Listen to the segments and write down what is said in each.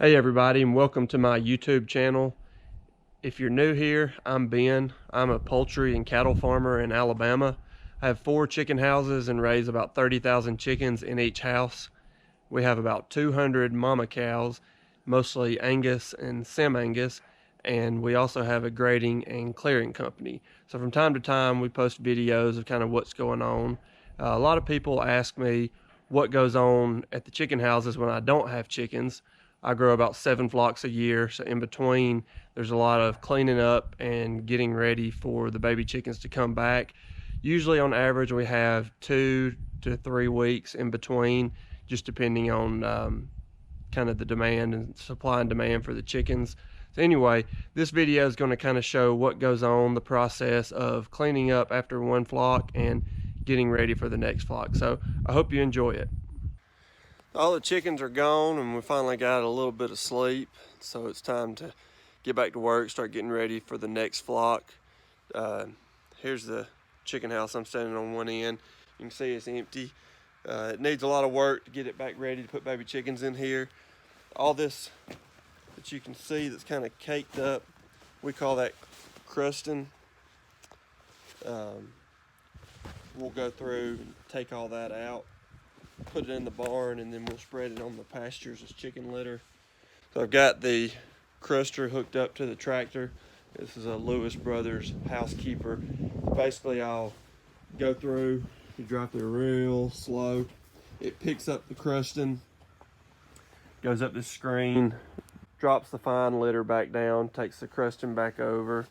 Hey everybody, and welcome to my YouTube channel. If you're new here, I'm Ben. I'm a poultry and cattle farmer in Alabama. I have 4 chicken houses and raise about 30,000 chickens in each house. We have about 200 mama cows, mostly Angus and Sim Angus, and we also have a grading and clearing company. So from time to time we post videos of kind of what's going on. A lot of people ask me what goes on at the chicken houses when I don't have chickens. I grow about 7 flocks a year, so in between there's a lot of cleaning up and getting ready for the baby chickens to come back. Usually on average we have 2 to 3 weeks in between, just depending on kind of the demand and supply and demand for the chickens. So anyway, this video is going to kind of show what goes on, the process of cleaning up after one flock and getting ready for the next flock. So I hope you enjoy it. All the chickens are gone and we finally got a little bit of sleep, so it's time to get back to work, start getting ready for the next flock. Here's the chicken house. I'm standing on one end. You can see it's empty. It needs a lot of work to get it back ready to put baby chickens in here. All this that you can see that's kind of caked up, we call that crusting. We'll go through and take all that out, put it in the barn, and then we'll spread it on the pastures as chicken litter. So I've got the cruster hooked up to the tractor. This is a Lewis Brothers Housekeeper. Basically, I'll go through, you drive through real slow. It picks up the crusting, goes up the screen, drops the fine litter back down, takes the crusting back over,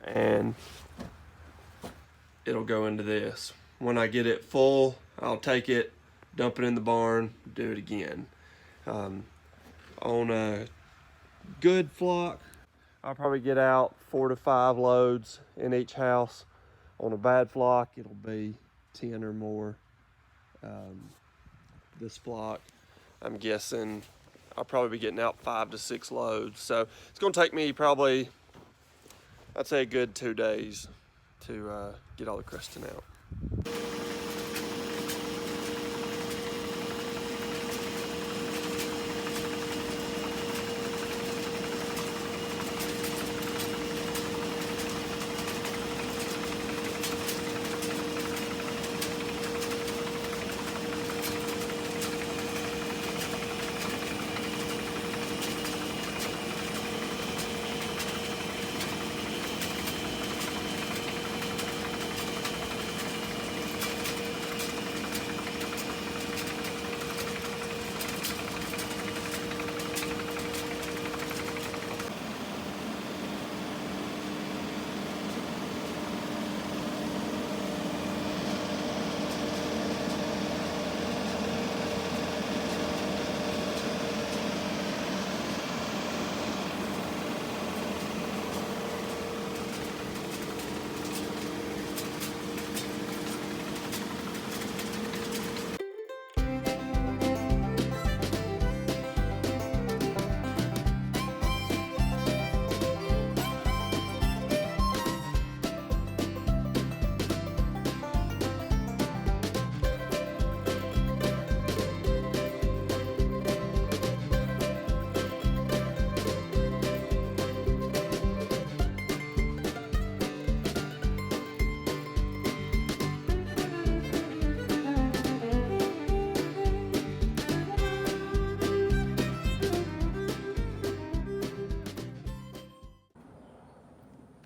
and it'll go into this. When I get it full, I'll take it, dump it in the barn, do it again. On a good flock, I'll probably get out 4 to 5 loads in each house. On a bad flock, it'll be 10 or more. This flock, I'm guessing I'll probably be getting out 5 to 6 loads. So it's gonna take me probably, I'd say a good 2 days to get all the crusting out.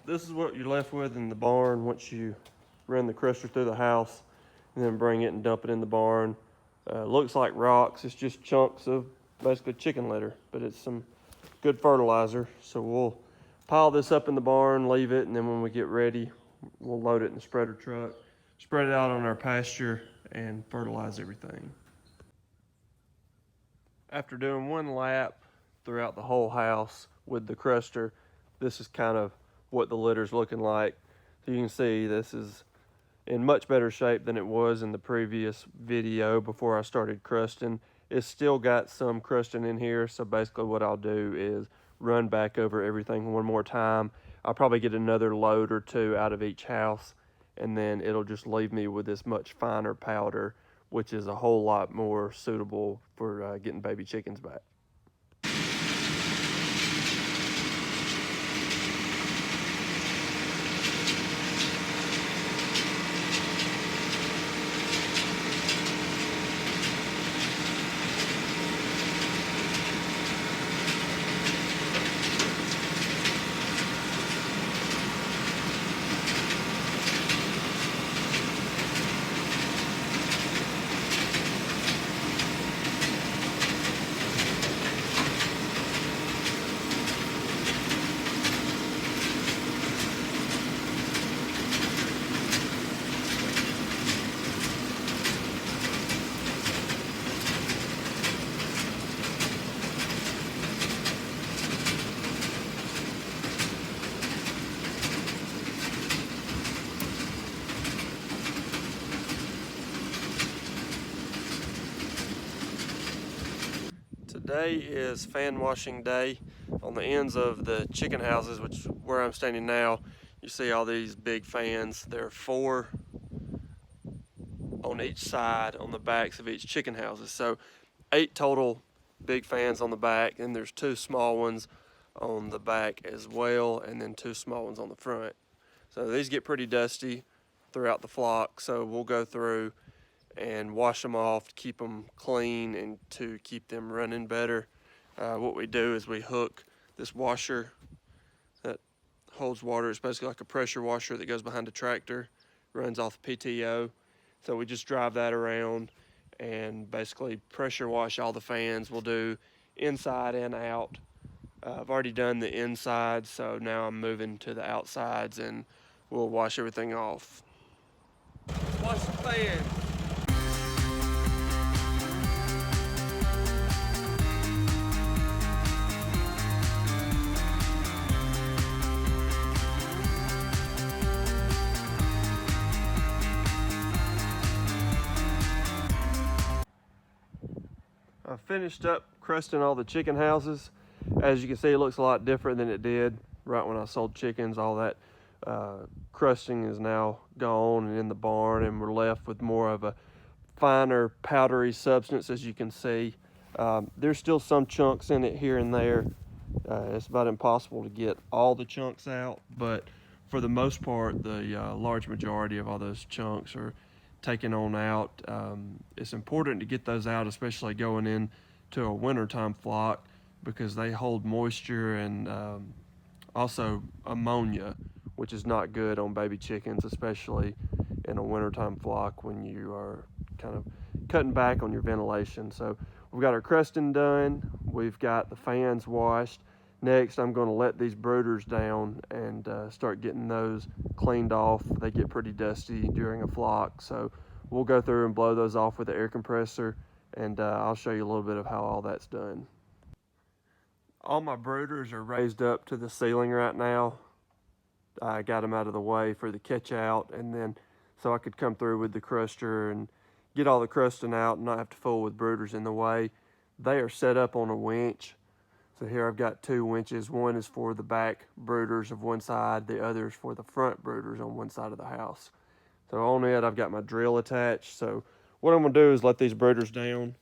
This is what you're left with in the barn once you run the crusher through the house and then bring it and dump it in the barn. Looks like rocks. It's just chunks of basically chicken litter, but it's some good fertilizer. So we'll pile this up in the barn, leave it, and then when we get ready, we'll load it in the spreader truck, spread it out on our pasture, and fertilize everything. After doing one lap throughout the whole house with the cruster, this is kind of what the litter's looking like. So you can see this is in much better shape than it was in the previous video before I started crusting. It's still got some crusting in here, so basically what I'll do is run back over everything one more time. I'll probably get another load or 2 out of each house, and then it'll just leave me with this much finer powder, which is a whole lot more suitable for getting baby chickens back. Today is fan washing day. On the ends of the chicken houses, which is where I'm standing now, you see all these big fans. There are 4 on each side on the backs of each chicken houses. So 8 total big fans on the back, and there's 2 small ones on the back as well, and then 2 small ones on the front. So these get pretty dusty throughout the flock, so we'll go through and wash them off to keep them clean and to keep them running better. What we do is we hook this washer that holds water. It's basically like a pressure washer that goes behind a tractor, runs off the PTO. So we just drive that around and basically pressure wash all the fans. We'll do inside and out. I've already done the inside, so now I'm moving to the outsides and we'll wash everything off. Wash the fans. I finished up crusting all the chicken houses. As you can see, it looks a lot different than it did right when I sold chickens. All that crusting is now gone and in the barn, and we're left with more of a finer powdery substance. As you can see, there's still some chunks in it here and there. It's about impossible to get all the chunks out, but for the most part, the large majority of all those chunks are taken on out. It's important to get those out, especially going into a wintertime flock, because they hold moisture and also ammonia, which is not good on baby chickens, especially in a wintertime flock when you are kind of cutting back on your ventilation. So we've got our crusting done. We've got the fans washed. Next, I'm going to let these brooders down and start getting those cleaned off. They get pretty dusty during a flock, so we'll go through and blow those off with the air compressor, and I'll show you a little bit of how all that's done. All my brooders are raised up to the ceiling right now. I got them out of the way for the catch out, and then so I could come through with the cruster and get all the crusting out and not have to fool with brooders in the way. They are set up on a winch. So here I've got 2 winches. One is for the back brooders of one side, the other is for the front brooders on one side of the house. So on it, I've got my drill attached. So what I'm gonna do is let these brooders down.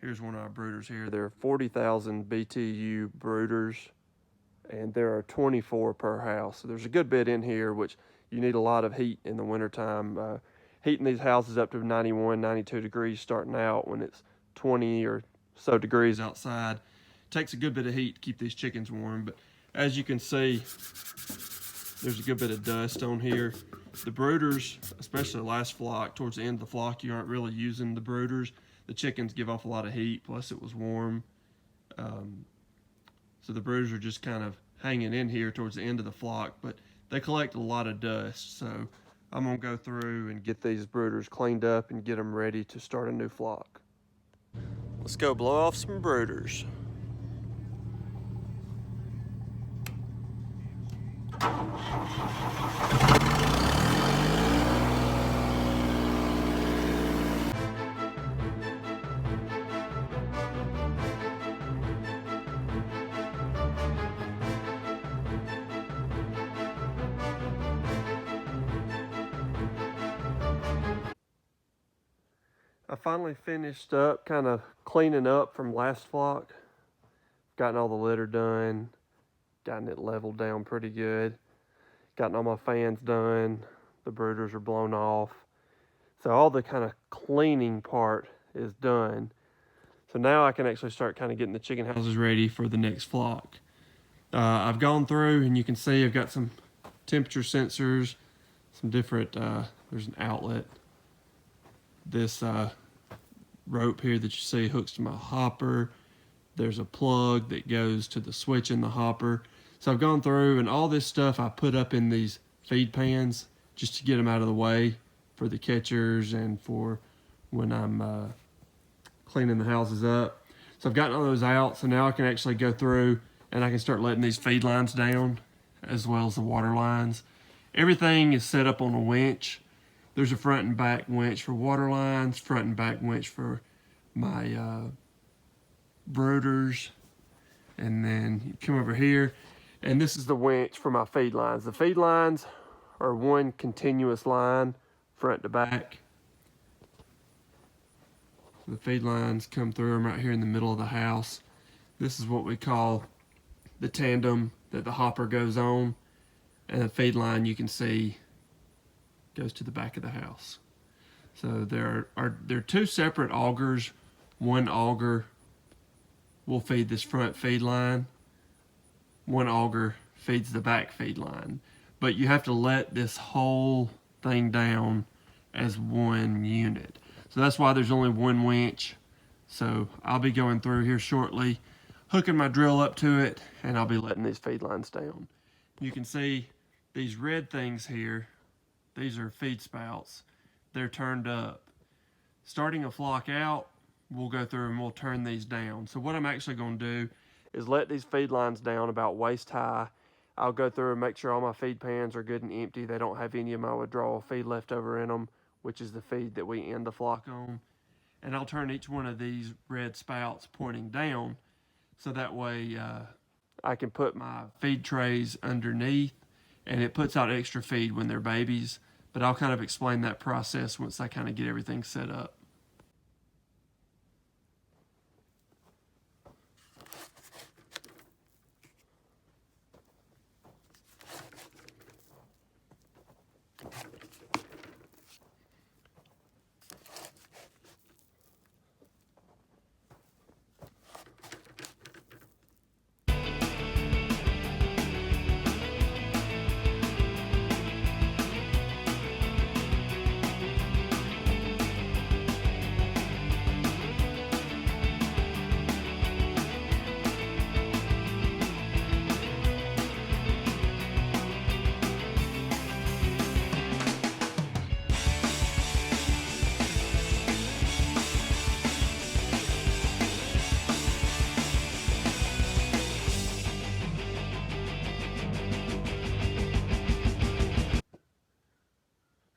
Here's one of our brooders here. There are 40,000 BTU brooders, and there are 24 per house. So there's a good bit in here, which you need a lot of heat in the wintertime. Heating these houses up to 91, 92 degrees starting out when it's 20 or so degrees outside. Takes a good bit of heat to keep these chickens warm, but as you can see, there's a good bit of dust on here. The brooders, especially the last flock, towards the end of the flock, you aren't really using the brooders. The chickens give off a lot of heat, plus it was warm. So the brooders are just kind of hanging in here towards the end of the flock, but they collect a lot of dust. So I'm gonna go through and get these brooders cleaned up and get them ready to start a new flock. Let's go blow off some brooders. I finally finished up kind of cleaning up from last flock. Gotten all the litter done, gotten it leveled down pretty good, gotten all my fans done, the brooders are blown off. So all the kind of cleaning part is done. So now I can actually start kind of getting the chicken houses ready for the next flock. I've gone through and you can see I've got some temperature sensors, some different, there's an outlet. This rope here that you see hooks to my hopper. There's a plug that goes to the switch in the hopper. So I've gone through and all this stuff I put up in these feed pans just to get them out of the way for the catchers and for when I'm cleaning the houses up. So I've gotten all those out, so now I can actually go through and I can start letting these feed lines down as well as the water lines. Everything is set up on a winch. There's a front and back winch for water lines, front and back winch for my brooders. And then you come over here, and this is the winch for my feed lines. The feed lines are one continuous line, front to back. The feed lines come through them right here in the middle of the house. This is what we call the tandem that the hopper goes on, and the feed line, you can see, goes to the back of the house. So there are two separate augers. One auger will feed this front feed line. One auger feeds the back feed line. But you have to let this whole thing down as one unit. So that's why there's only one winch. So I'll be going through here shortly, hooking my drill up to it, and I'll be letting these feed lines down. You can see these red things here, these are feed spouts. They're turned up. Starting a flock out, we'll go through and we'll turn these down. So what I'm actually going to do is let these feed lines down about waist high. I'll go through and make sure all my feed pans are good and empty. They don't have any of my withdrawal feed left over in them, which is the feed that we end the flock on. And I'll turn each one of these red spouts pointing down, so that way I can put my feed trays underneath, and it puts out extra feed when they're babies. But I'll kind of explain that process once I kind of get everything set up.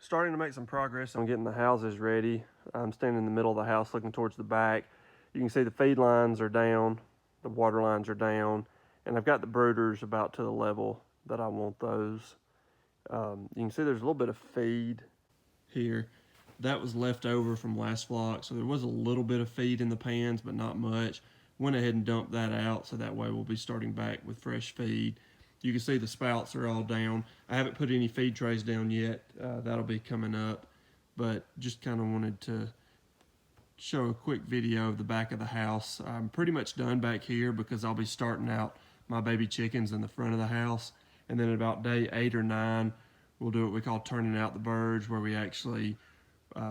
Starting to make some progress on getting the houses ready. I'm standing in the middle of the house looking towards the back. You can see the feed lines are down, the water lines are down, and I've got the brooders about to the level that I want those. You can see there's a little bit of feed here. That was left over from last flock, so there was a little bit of feed in the pans, but not much. Went ahead and dumped that out, so that way we'll be starting back with fresh feed. You can see the spouts are all down. I haven't put any feed trays down yet. That'll be coming up, but just kind of wanted to show a quick video of the back of the house. I'm pretty much done back here because I'll be starting out my baby chickens in the front of the house, and then about day 8 or 9, we'll do what we call turning out the birds, where we actually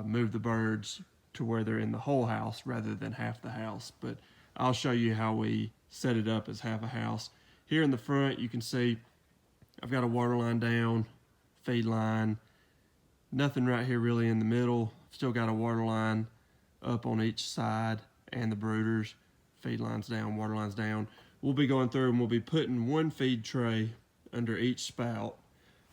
move the birds to where they're in the whole house rather than half the house. But I'll show you how we set it up as half a house. Here in the front, you can see I've got a water line down, feed line, nothing right here really in the middle. Still got a water line up on each side, and the brooders, feed lines down, water lines down. We'll be going through and we'll be putting one feed tray under each spout,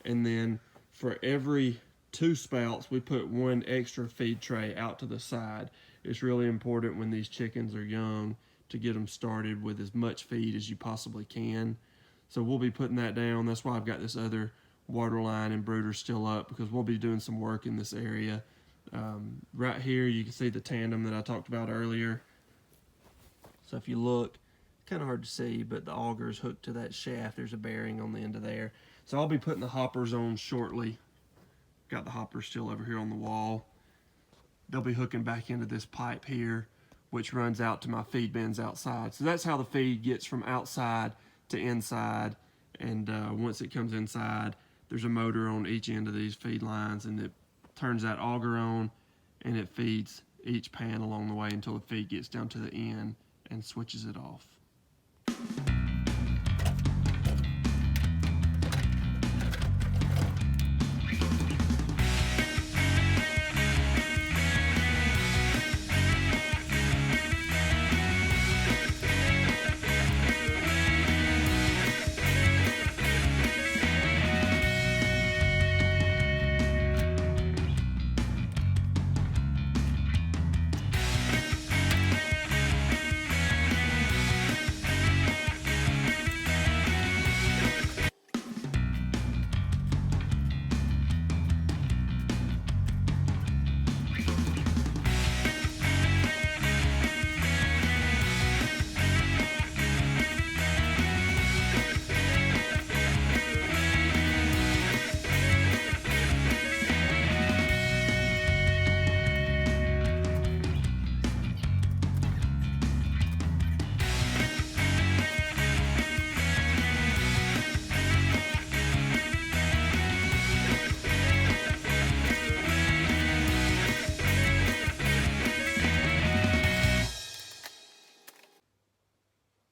and then for every 2 spouts, we put one extra feed tray out to the side. It's really important when these chickens are young to get them started with as much feed as you possibly can. So we'll be putting that down. That's why I've got this other water line and brooder still up, because we'll be doing some work in this area. Right here you can see the tandem that I talked about earlier. So if you look, kind of hard to see, but the auger is hooked to that shaft. There's a bearing on the end of there. So I'll be putting the hoppers on shortly. Got the hoppers still over here on the wall. They'll be hooking back into this pipe here, which runs out to my feed bins outside. So that's how the feed gets from outside to inside. And once it comes inside, there's a motor on each end of these feed lines, and it turns that auger on, and it feeds each pan along the way until the feed gets down to the end and switches it off.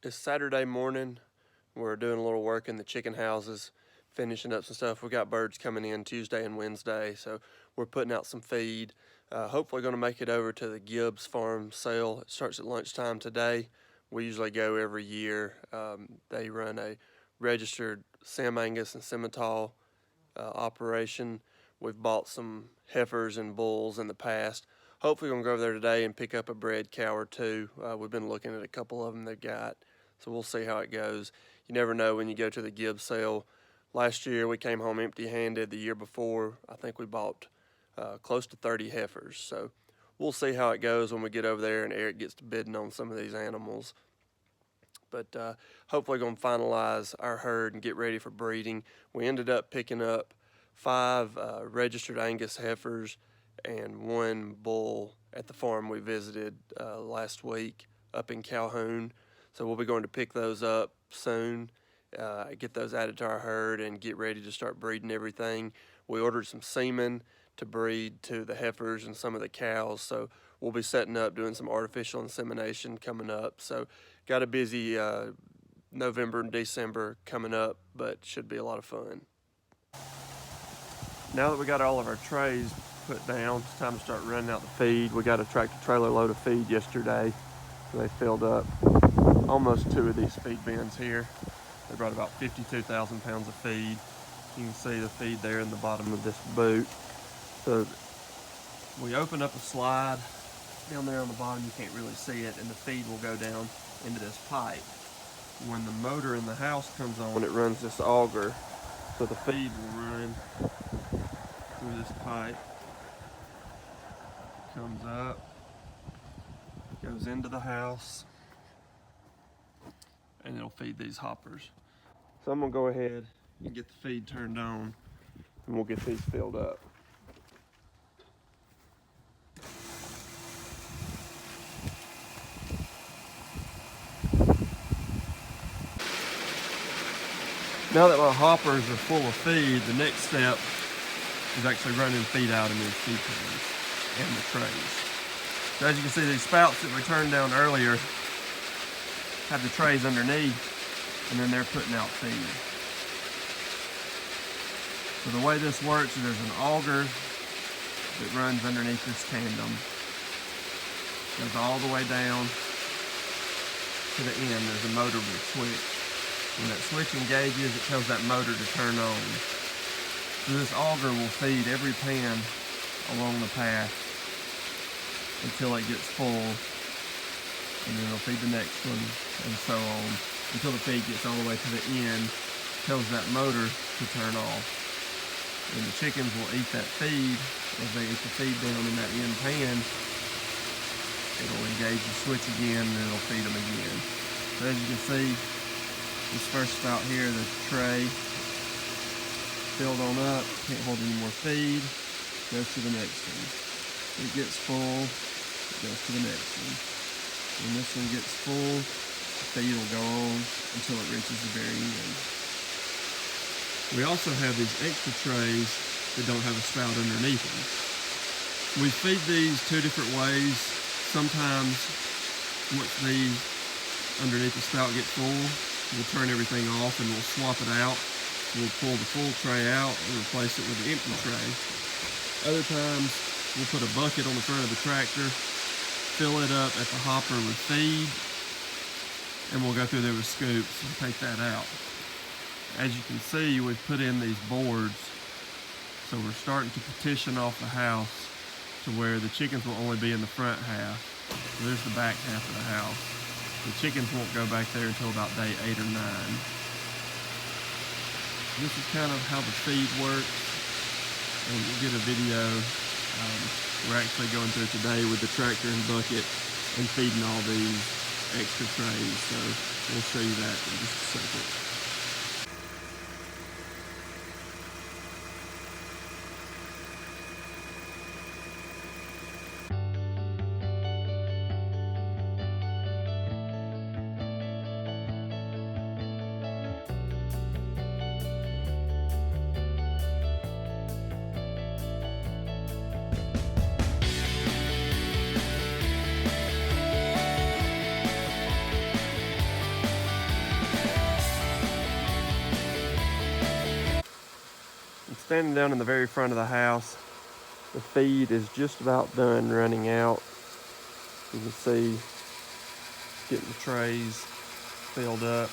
It's Saturday morning. We're doing a little work in the chicken houses, finishing up some stuff. We got birds coming in Tuesday and Wednesday, so we're putting out some feed. Hopefully going to make it over to the Gibbs farm sale. It starts at lunchtime today. We usually go every year. They run a registered Sam Angus and Simmental operation. We've bought some heifers and bulls in the past. Hopefully we're going to go over there today and pick up a bred cow or two. We've been looking at a couple of them they've got, so we'll see how it goes. You never know when you go to the Gibbs sale. Last year we came home empty-handed. The year before, I think we bought close to 30 heifers. So we'll see how it goes when we get over there and Eric gets to bidding on some of these animals. But hopefully going to finalize our herd and get ready for breeding. We ended up picking up 5 registered Angus heifers and 1 bull at the farm we visited last week up in Calhoun. So we'll be going to pick those up soon, get those added to our herd and get ready to start breeding everything. We ordered some semen to breed to the heifers and some of the cows, so we'll be setting up doing some artificial insemination coming up. So got a busy November and December coming up, but should be a lot of fun. Now that we got all of our trays put down, it's time to start running out the feed. We got a tractor trailer load of feed yesterday, so they filled up almost 2 of these feed bins here. They brought about 52,000 pounds of feed. You can see the feed there in the bottom of this boot. So we open up a slide down there on the bottom. You can't really see it, and the feed will go down into this pipe. When the motor in the house comes on, it runs this auger, so the feed will run through this pipe, comes up, goes into the house, and it'll feed these hoppers. So I'm gonna go ahead and get the feed turned on, and we'll get these filled up. Now that my hoppers are full of feed, the next step is actually running feed out in these feed cans and the trays. So as you can see, these spouts that we turned down earlier have the trays underneath, and then they're putting out feed. So the way this works is there's an auger that runs underneath this tandem. Goes all the way down to the end. There's a motor with a switch. When that switch engages, it tells that motor to turn on. So this auger will feed every pan along the path until it gets full, and then it'll feed the next one, and so on, until the feed gets all the way to the end, tells that motor to turn off. And the chickens will eat that feed. As they eat the feed down in that end pan, it'll engage the switch again, and it'll feed them again. So as you can see, this first spout here, the tray filled on up, can't hold any more feed, goes to the next one. It gets full, it goes to the next one. When this one gets full, the feed will go on until it reaches the very end. We also have these extra trays that don't have a spout underneath them. We feed these 2 different ways. Sometimes once these underneath the spout get full, we'll turn everything off and we'll swap it out. We'll pull the full tray out and replace it with the empty tray. Other times, we'll put a bucket on the front of the tractor, fill it up at the hopper with feed, and we'll go through there with scoops and take that out. As you can see, we've put in these boards, so we're starting to partition off the house to where the chickens will only be in the front half. So there's the back half of the house. The chickens won't go back there until about day 8 or 9. This is kind of how the feed works, and we'll get a video. We're actually going through today with the tractor and bucket and feeding all these extra trays, so we'll show you that in just a second. Standing down in the very front of the house. The feed is just about done running out. You can see getting the trays filled up.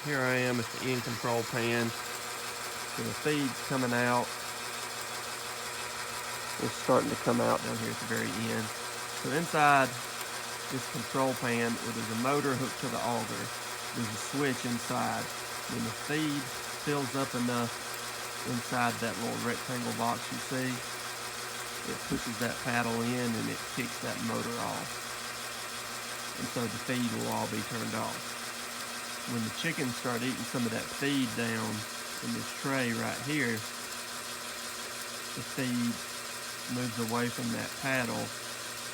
Here I am at the end control pan. So the feed's coming out. It's starting to come out down here at the very end. So inside this control pan, where there's a motor hooked to the auger, there's a switch inside. When the feed fills up enough inside that little rectangle box you see, it pushes that paddle in and it kicks that motor off. And so the feed will all be turned off. When the chickens start eating some of that feed down in this tray right here, the feed moves away from that paddle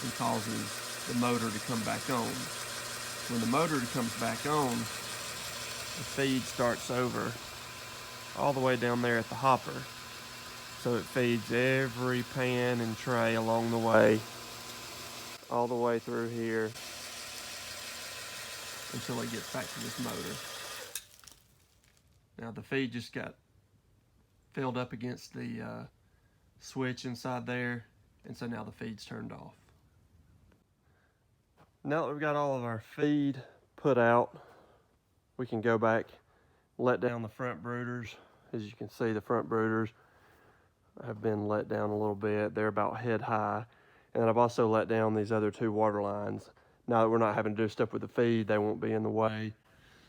and causes the motor to come back on. When the motor comes back on, the feed starts over all the way down there at the hopper. So it feeds every pan and tray along the way, all the way through here until it gets back to this motor. Now the feed just got filled up against the switch inside there, and so now the feed's turned off. Now that we've got all of our feed put out, we can go back, let down the front brooders. As you can see, the front brooders have been let down a little bit. They're about head high. And I've also let down these other two water lines. Now that we're not having to do stuff with the feed, they won't be in the way.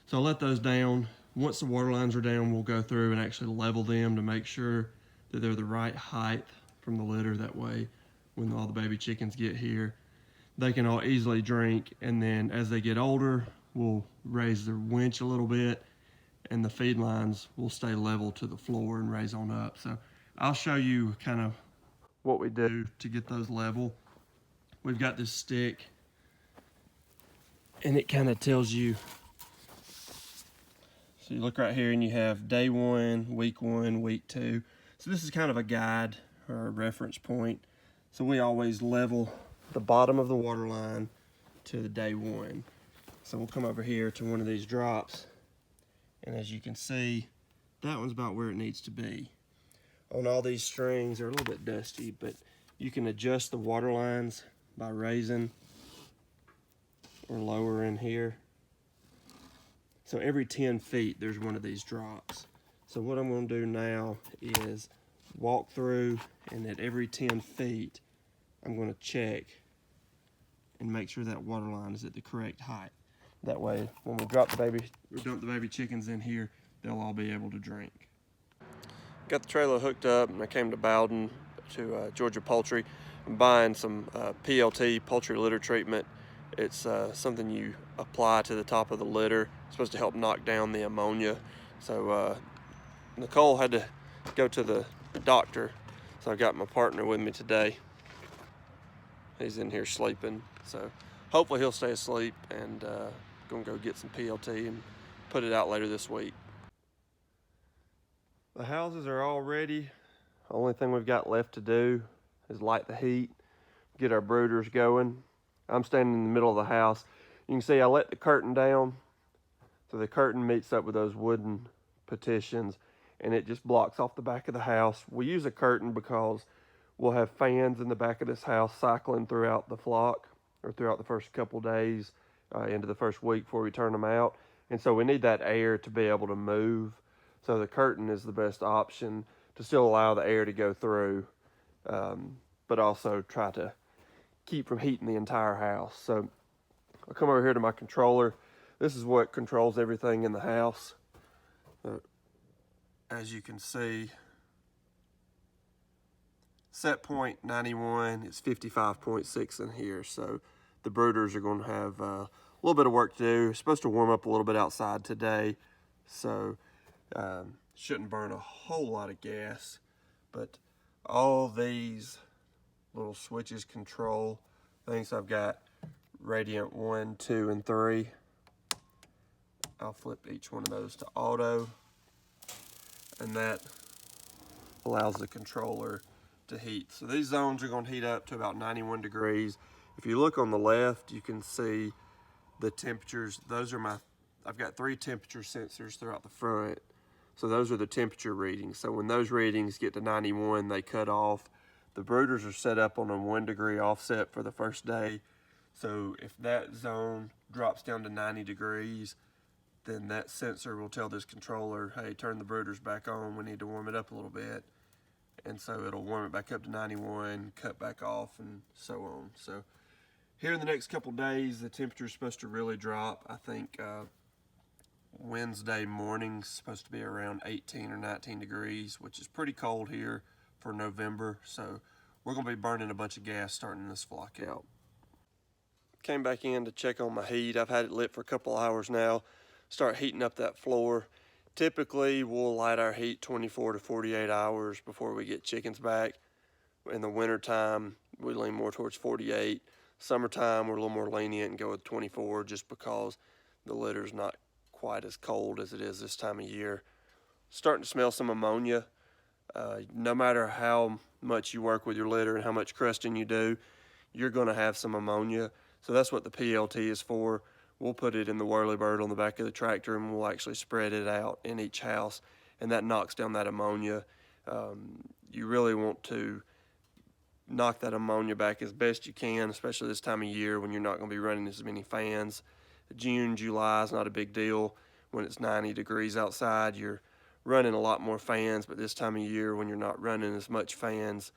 So I'll let those down. Once the water lines are down, we'll go through and actually level them to make sure that they're the right height from the litter. That way, when all the baby chickens get here, they can all easily drink. And then as they get older, we'll raise the winch a little bit and the feed lines will stay level to the floor and raise on up. So I'll show you kind of what we do to get those level. We've got this stick and it kind of tells you. So you look right here and you have day 1, week 1, week 2. So this is kind of a guide or a reference point. So we always level the bottom of the water line to the day 1. So we'll come over here to one of these drops, and as you can see, that one's about where it needs to be. On all these strings, they're a little bit dusty, but you can adjust the water lines by raising or lowering here. So every 10 feet, there's one of these drops. So what I'm gonna do now is walk through, and at every 10 feet, I'm gonna check and make sure that water line is at the correct height. That way, when we dump the baby chickens in here, they'll all be able to drink. Got the trailer hooked up, and I came to Bowden to Georgia Poultry. I'm buying some PLT, poultry litter treatment. It's something you apply to the top of the litter. It's supposed to help knock down the ammonia. So Nicole had to go to the doctor, so I got my partner with me today. He's in here sleeping, so hopefully he'll stay asleep, and gonna go get some PLT and put it out later this week. The houses are all ready. The only thing we've got left to do is light the heat, get our brooders going. I'm standing in the middle of the house. You can see I let the curtain down, so the curtain meets up with those wooden partitions, and it just blocks off the back of the house. We use a curtain because we'll have fans in the back of this house cycling throughout the flock, or throughout the first couple days, into the first week before we turn them out. And so we need that air to be able to move. So the curtain is the best option to still allow the air to go through, but also try to keep from heating the entire house. So I'll come over here to my controller. This is what controls everything in the house. As you can see, set point 91, it's 55.6 in here. So the brooders are going to have a little bit of work to do. It's supposed to warm up a little bit outside today, so shouldn't burn a whole lot of gas. But all these little switches control things. I've got radiant 1, 2, and 3. I'll flip each one of those to auto, and that allows the controller to heat. So these zones are going to heat up to about 91 degrees. If you look on the left, you can see the temperatures. Those are I've got 3 temperature sensors throughout the front. So those are the temperature readings. So when those readings get to 91, they cut off. The brooders are set up on a 1 degree offset for the first day. So if that zone drops down to 90 degrees, then that sensor will tell this controller, hey, turn the brooders back on, we need to warm it up a little bit. And so it'll warm it back up to 91, cut back off, and so on. So here in the next couple days, the temperature is supposed to really drop. I think Wednesday morning's supposed to be around 18 or 19 degrees, which is pretty cold here for November. So we're gonna be burning a bunch of gas starting this flock out. Came back in to check on my heat. I've had it lit for a couple hours now. Start heating up that floor. Typically, we'll light our heat 24 to 48 hours before we get chickens back. In the winter time, we lean more towards 48. Summertime, we're a little more lenient and go with 24 just because the litter's not quite as cold as it is this time of year. Starting to smell some ammonia. No matter how much you work with your litter and how much crusting you do, you're gonna have some ammonia. So that's what the PLT is for. We'll put it in the whirlybird on the back of the tractor and we'll actually spread it out in each house, and that knocks down that ammonia. You really want to knock that ammonia back as best you can, especially this time of year when you're not going to be running as many fans. June, July is not a big deal. When it's 90 degrees outside, you're running a lot more fans, but this time of year when you're not running as much fans,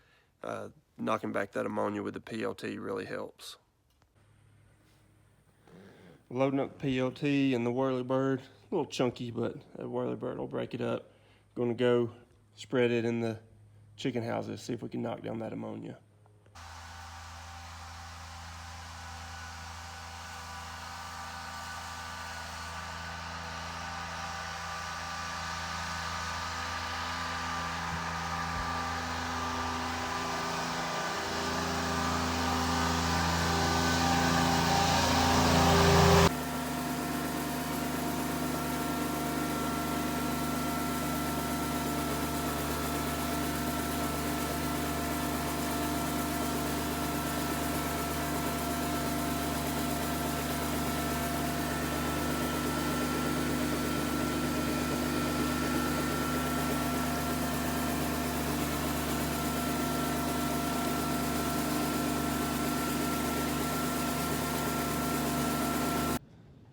knocking back that ammonia with the PLT really helps. Loading up the PLT and the whirlybird, a little chunky, but that whirlybird will break it up. Gonna go spread it in the chicken houses, see if we can knock down that ammonia.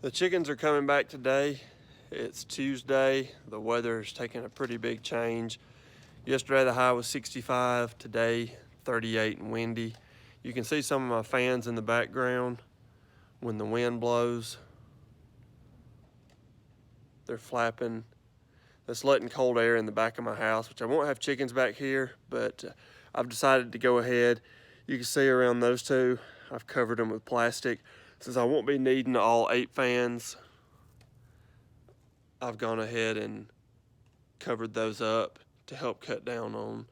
The chickens are coming back today. It's Tuesday. The weather's taking a pretty big change. Yesterday the high was 65, today 38 and windy. You can see some of my fans in the background when the wind blows. They're flapping. That's letting cold air in the back of my house, which I won't have chickens back here, but I've decided to go ahead. You can see around those two, I've covered them with plastic. Since I won't be needing all 8 fans, I've gone ahead and covered those up to help cut down on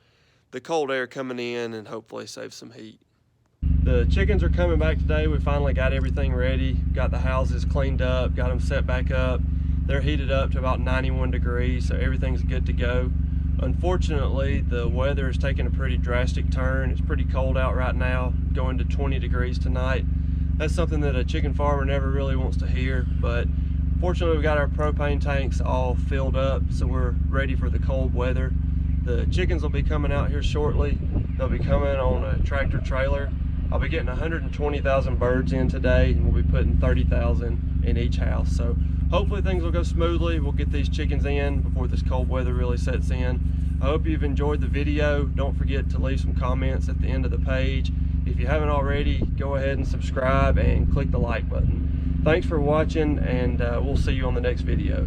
the cold air coming in and hopefully save some heat. The chickens are coming back today. We finally got everything ready, got the houses cleaned up, got them set back up. They're heated up to about 91 degrees, so everything's good to go. Unfortunately, the weather is taking a pretty drastic turn. It's pretty cold out right now, going to 20 degrees tonight. That's something that a chicken farmer never really wants to hear, but fortunately we got our propane tanks all filled up, so we're ready for the cold weather. The chickens will be coming out here shortly. They'll be coming on a tractor trailer. I'll be getting 120,000 birds in today, and we'll be putting 30,000 in each house. So hopefully things will go smoothly. We'll get these chickens in before this cold weather really sets in. I hope you've enjoyed the video. Don't forget to leave some comments at the end of the page. If you haven't already, go ahead and subscribe and click the like button. Thanks for watching, and we'll see you on the next video.